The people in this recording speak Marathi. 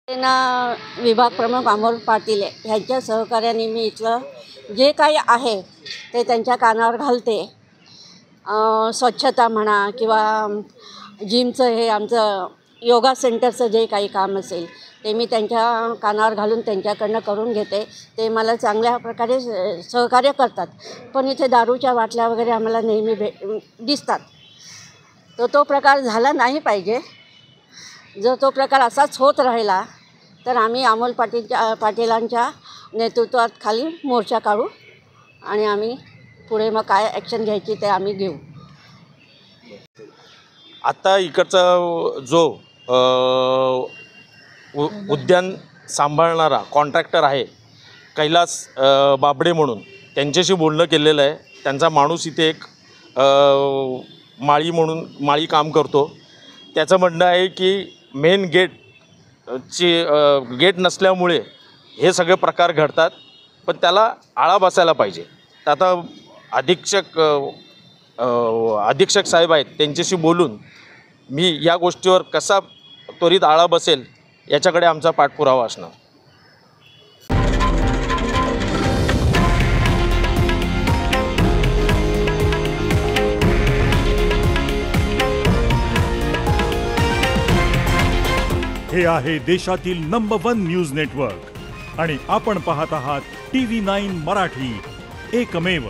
सेना विभाग प्रमुख अमोल पाटील ह्यांच्या सहकार्याने मी इथलं जे काही आहे ते त्यांच्या कानावर घालते. स्वच्छता म्हणा किंवा जिमचं हे आमचं योगा सेंटरचं जे काही काम असेल ते मी त्यांच्या कानावर घालून त्यांच्याकडनं करून घेते. ते मला चांगल्या प्रकारे सहकार्य करतात. पण इथे दारूच्या बाटल्या वगैरे आम्हाला नेहमी दिसतात. तो प्रकार झाला नाही पाहिजे. जर तो प्रकार असाच होत राहिला तर आम्ही अमोल पाटीलांच्या नेतृत्वात खाली मोर्चा काढू आणि आम्ही पुढे मग काय ॲक्शन घ्यायची ते आम्ही घेऊ. आता इकडचा जो उद्यान सांभाळणारा कॉन्ट्रॅक्टर आहे कैलास बाबडे म्हणून, त्यांच्याशी बोलणं केलेलं आहे. त्यांचा माणूस इथे एक माळी काम करतो. त्याचं म्हणणं आहे की मेन गेट नसल्यामुळे हे सगळे प्रकार घडतात, पण त्याला आळा बसायला पाहिजे. तर आता अधीक्षक साहेब आहेत, त्यांच्याशी बोलून मी या गोष्टीवर कसा त्वरित आळा बसेल याच्याकडे आमचा पाठपुरावा असणार. हे आहे देशातील नंबर 1 न्यूज नेटवर्क आणि आपण पाहत आहात TV9 मराठी, एकमेव.